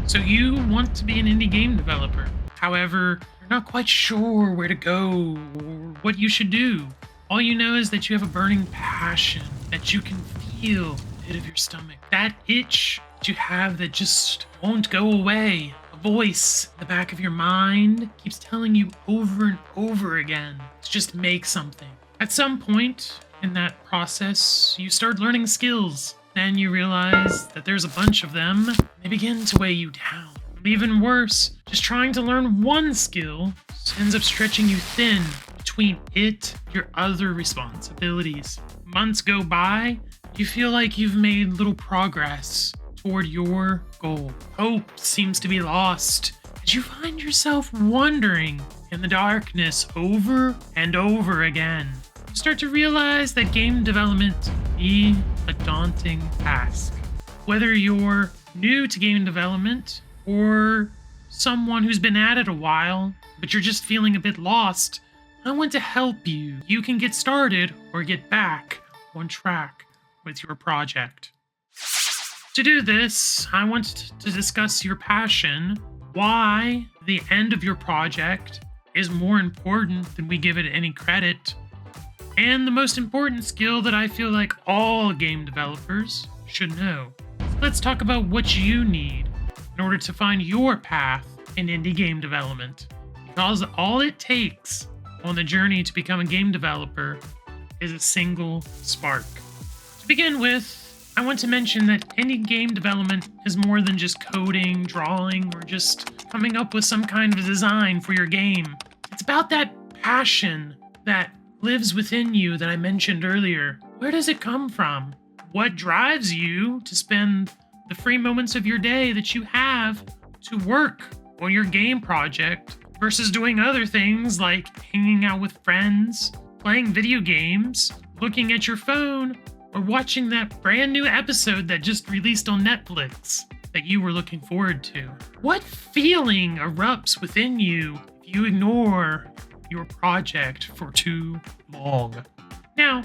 So you want to be an indie game developer. However, you're not quite sure where to go or what you should do. All you know is that you have a burning passion that you can feel in the pit of your stomach. That itch that you have that just won't go away. A voice in the back of your mind keeps telling you over and over again to just make something. At some point in that process, you start learning skills. Then you realize that there's a bunch of them. They begin to weigh you down. Even worse, just trying to learn one skill ends up stretching you thin between it and your other responsibilities. Months go by, you feel like you've made little progress toward your goal. Hope seems to be lost as you find yourself wandering in the darkness over and over again. You start to realize that game development can be a daunting task. Whether you're new to game development or someone who's been at it a while, but you're just feeling a bit lost, I want to help you. You can get started or get back on track with your project. To do this, I want to discuss your passion, why the end of your project is more important than we give it any credit, and the most important skill that I feel like all game developers should know. Let's talk about what you need in order to find your path in indie game development. Because all it takes on the journey to become a game developer is a single spark. To begin with, I want to mention that indie game development is more than just coding, drawing, or just coming up with some kind of design for your game. It's about that passion that lives within you that I mentioned earlier. Where does it come from? What drives you to spend the free moments of your day that you have to work on your game project versus doing other things like hanging out with friends, playing video games, looking at your phone, or watching that brand new episode that just released on Netflix that you were looking forward to? What feeling erupts within you if you ignore your project for too long? Now,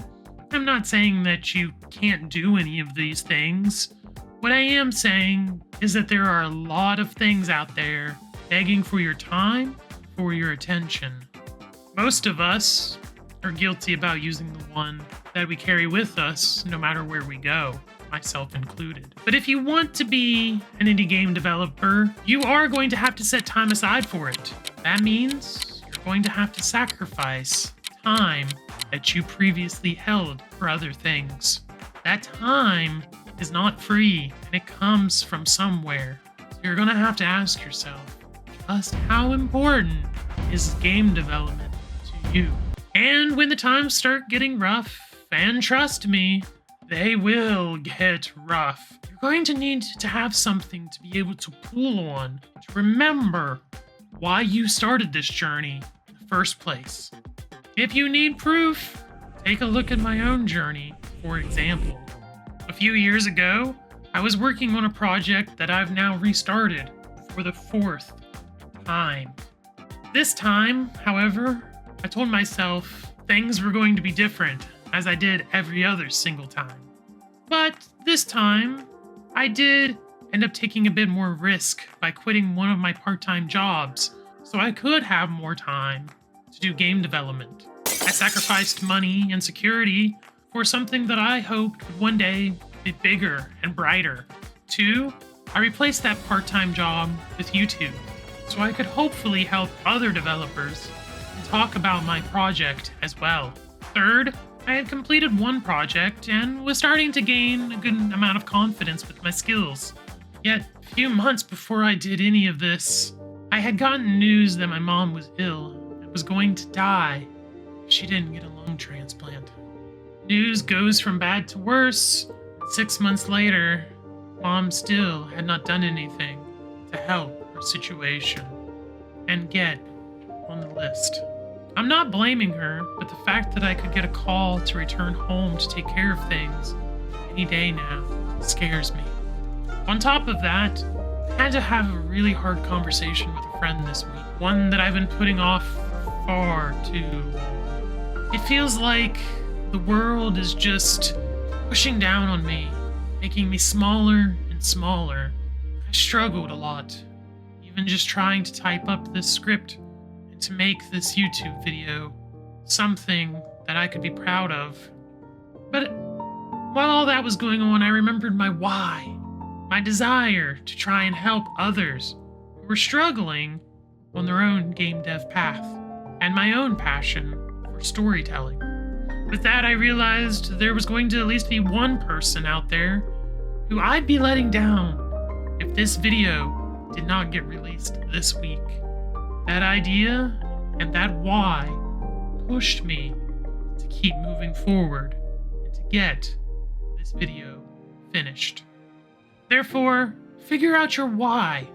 I'm not saying that you can't do any of these things. What I am saying is that there are a lot of things out there begging for your time, for your attention. Most of us are guilty about using the one that we carry with us no matter where we go, myself included. But if you want to be an indie game developer, you are going to have to set time aside for it. That means you're going to have to sacrifice time that you previously held for other things. That time is not free, and it comes from somewhere. So you're going to have to ask yourself, just how important is game development to you? And when the times start getting rough, and trust me, they will get rough, you're going to need to have something to be able to pull on, to remember why you started this journey in the first place. If you need proof, take a look at my own journey, for example. A few years ago, I was working on a project that I've now restarted for the 4th time. This time, however, I told myself things were going to be different, as I did every other single time. But this time, I did end up taking a bit more risk by quitting one of my part-time jobs, so I could have more time to do game development. I sacrificed money and security for something that I hoped would one day be bigger and brighter. 2, I replaced that part-time job with YouTube, so I could hopefully help other developers and talk about my project as well. 3rd, I had completed one project and was starting to gain a good amount of confidence with my skills. Yet, a few months before I did any of this, I had gotten news that my mom was ill and was going to die if she didn't get a lung transplant. News goes from bad to worse. 6 months later, Mom still had not done anything to help her situation and get on the list. I'm not blaming her, but the fact that I could get a call to return home to take care of things any day now scares me. On top of that, I had to have a really hard conversation with a friend this week, one that I've been putting off for far too long. It feels like the world is just pushing down on me, making me smaller and smaller. I struggled a lot, even just trying to type up this script and to make this YouTube video something that I could be proud of. But while all that was going on, I remembered my why, my desire to try and help others who were struggling on their own game dev path, and my own passion for storytelling. With that, I realized there was going to at least be one person out there who I'd be letting down if this video did not get released this week. That idea and that why pushed me to keep moving forward and to get this video finished. Therefore, figure out your why.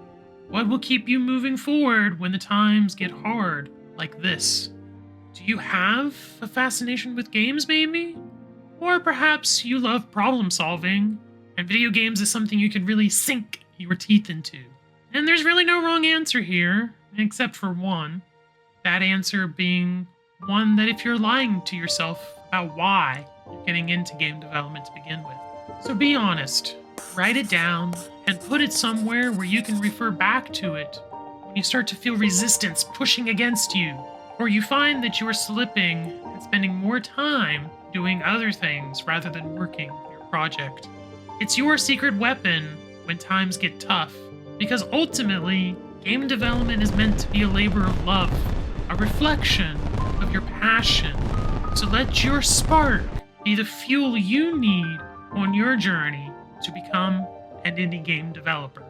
What will keep you moving forward when the times get hard like this? Do you have a fascination with games, maybe? Or perhaps you love problem solving, and video games is something you could really sink your teeth into. And there's really no wrong answer here, except for one. That answer being one that if you're lying to yourself about why you're getting into game development to begin with. So be honest, write it down, and put it somewhere where you can refer back to it when you start to feel resistance pushing against you, or you find that you are slipping and spending more time doing other things rather than working your project. It's your secret weapon when times get tough, because ultimately, game development is meant to be a labor of love, a reflection of your passion. So let your spark be the fuel you need on your journey to become an indie game developer.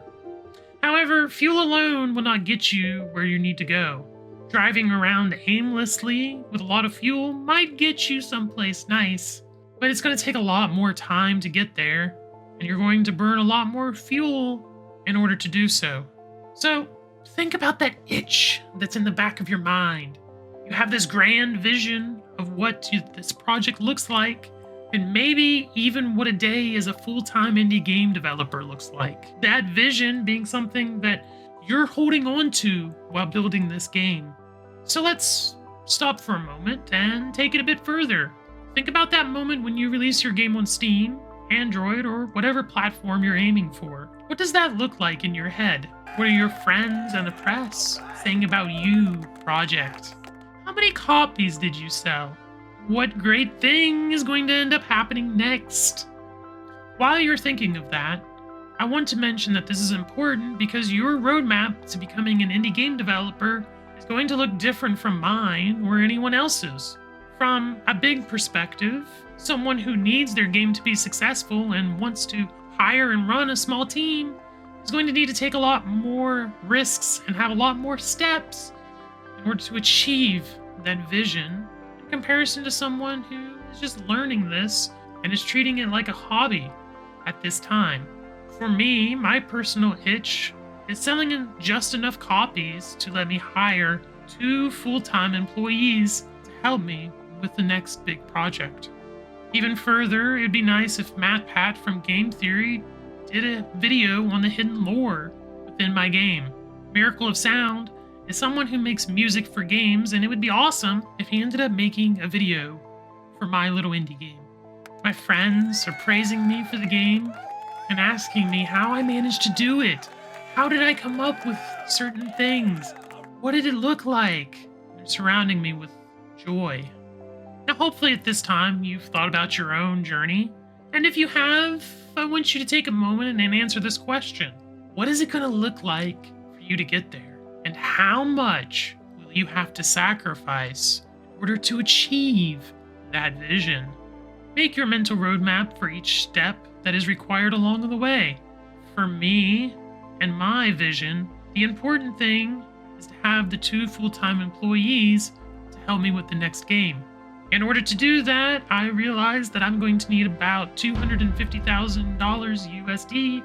However, fuel alone will not get you where you need to go. Driving around aimlessly with a lot of fuel might get you someplace nice, but it's going to take a lot more time to get there, and you're going to burn a lot more fuel in order to do so. So, think about that itch that's in the back of your mind. You have this grand vision of what this project looks like, and maybe even what a day as a full-time indie game developer looks like. That vision being something that you're holding on to while building this game. So let's stop for a moment and take it a bit further. Think about that moment when you release your game on Steam, Android, or whatever platform you're aiming for. What does that look like in your head? What are your friends and the press saying about you, project? How many copies did you sell? What great thing is going to end up happening next? While you're thinking of that, I want to mention that this is important because your roadmap to becoming an indie game developer is going to look different from mine or anyone else's. From a big perspective, someone who needs their game to be successful and wants to hire and run a small team is going to need to take a lot more risks and have a lot more steps in order to achieve that vision in comparison to someone who is just learning this and is treating it like a hobby at this time. For me, my personal itch is selling in just enough copies to let me hire 2 full-time employees to help me with the next big project. Even further, it'd be nice if MattPat from Game Theory did a video on the hidden lore within my game. Miracle of Sound is someone who makes music for games, and it would be awesome if he ended up making a video for my little indie game. My friends are praising me for the game and asking me how I managed to do it. How did I come up with certain things? What did it look like? They're surrounding me with joy. Now, hopefully at this time you've thought about your own journey. And if you have, I want you to take a moment and answer this question. What is it going to look like for you to get there? And how much will you have to sacrifice in order to achieve that vision? Make your mental roadmap for each step that is required along the way. For me and my vision, the important thing is to have the 2 full-time employees to help me with the next game. In order to do that, I realized that I'm going to need about $250,000 USD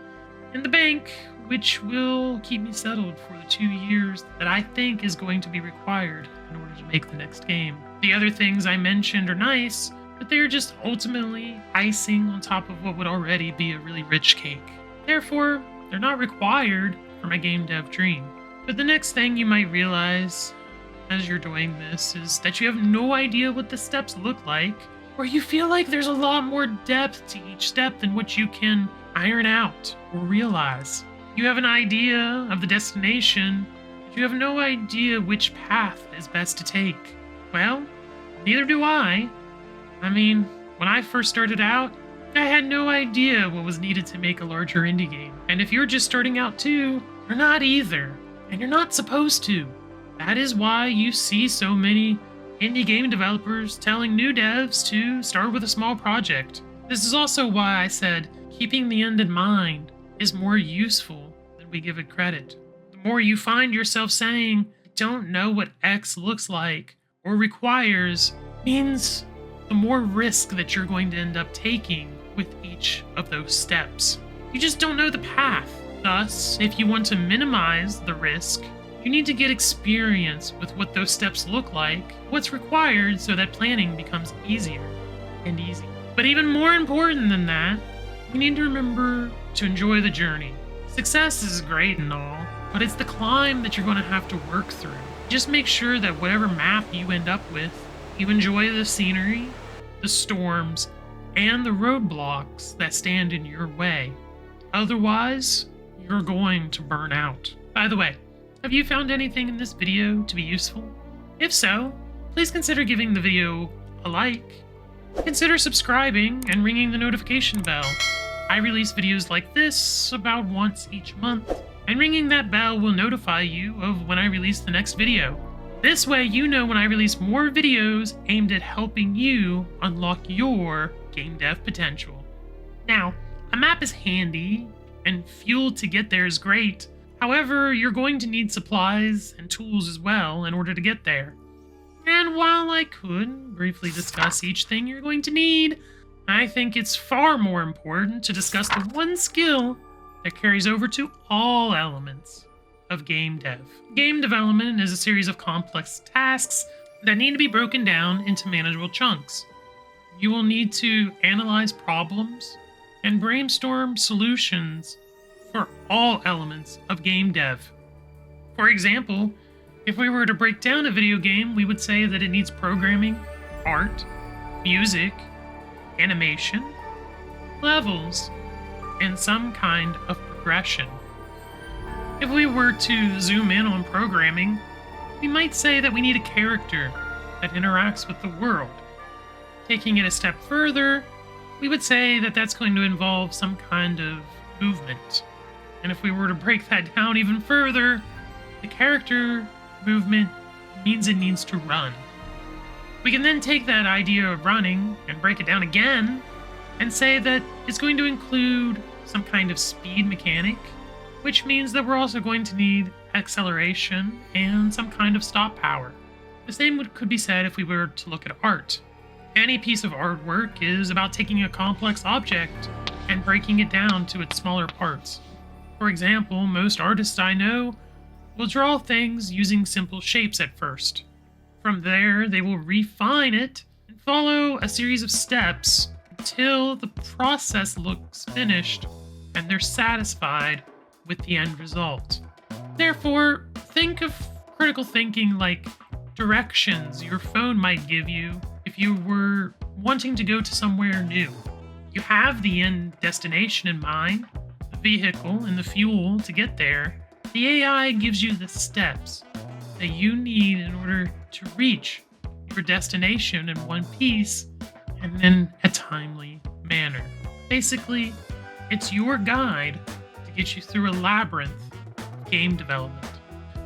in the bank, which will keep me settled for the 2 years that I think is going to be required in order to make the next game. The other things I mentioned are nice, but they're just ultimately icing on top of what would already be a really rich cake. Therefore, they're not required for my game dev dream. But the next thing you might realize as you're doing this is that you have no idea what the steps look like, or you feel like there's a lot more depth to each step than what you can iron out or realize. You have an idea of the destination, but you have no idea which path is best to take. Well, neither do I. I mean, when I first started out, I had no idea what was needed to make a larger indie game. And if you're just starting out too, you're not either. And you're not supposed to. That is why you see so many indie game developers telling new devs to start with a small project. This is also why I said keeping the end in mind is more useful than we give it credit. The more you find yourself saying, I don't know what X looks like or requires, means the more risk that you're going to end up taking with each of those steps. You just don't know the path. Thus, if you want to minimize the risk, you need to get experience with what those steps look like, what's required so that planning becomes easier and easy. But even more important than that, you need to remember to enjoy the journey. Success is great and all, but it's the climb that you're going to have to work through. Just make sure that whatever map you end up with, you enjoy the scenery, the storms, and the roadblocks that stand in your way. Otherwise, you're going to burn out. By the way, have you found anything in this video to be useful? If so, please consider giving the video a like. Consider subscribing and ringing the notification bell. I release videos like this about once each month, and ringing that bell will notify you of when I release the next video. This way you know when I release more videos aimed at helping you unlock your game dev potential. Now, a map is handy, and fuel to get there is great. However, you're going to need supplies and tools as well in order to get there. And while I could briefly discuss each thing you're going to need, I think it's far more important to discuss the one skill that carries over to all elements of game dev. Game development is a series of complex tasks that need to be broken down into manageable chunks. You will need to analyze problems and brainstorm solutions for all elements of game dev. For example, if we were to break down a video game, we would say that it needs programming, art, music, animation, levels, and some kind of progression. If we were to zoom in on programming, we might say that we need a character that interacts with the world. Taking it a step further, we would say that that's going to involve some kind of movement. And if we were to break that down even further, the character movement means it needs to run. We can then take that idea of running and break it down again and say that it's going to include some kind of speed mechanic, which means that we're also going to need acceleration and some kind of stop power. The same could be said if we were to look at art. Any piece of artwork is about taking a complex object and breaking it down to its smaller parts. For example, most artists I know will draw things using simple shapes at first. From there, they will refine it and follow a series of steps until the process looks finished and they're satisfied with the end result. Therefore, think of critical thinking like directions your phone might give you if you were wanting to go to somewhere new. You have the end destination in mind, the vehicle and the fuel to get there. The AI gives you the steps that you need in order to reach your destination in one piece and in a timely manner. Basically, it's your guide to get you through a labyrinth of game development.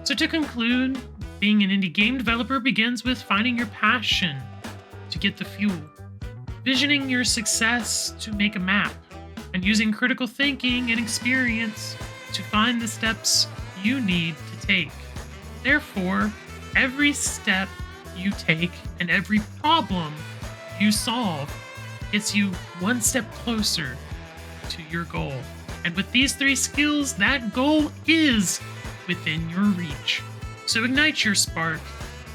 So to conclude, being an indie game developer begins with finding your passion to get the fuel, visioning your success to make a map, and using critical thinking and experience to find the steps you need to take. Therefore, every step you take and every problem you solve gets you one step closer to your goal. And with these 3 skills, that goal is within your reach. So ignite your spark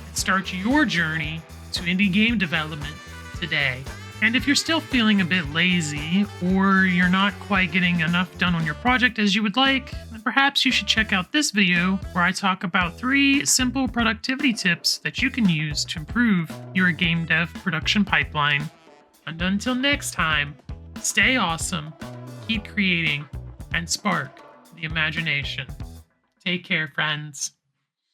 and start your journey to indie game development today. And if you're still feeling a bit lazy, or you're not quite getting enough done on your project as you would like, then perhaps you should check out this video where I talk about 3 simple productivity tips that you can use to improve your game dev production pipeline. And until next time, stay awesome, keep creating, and spark the imagination. Take care, friends.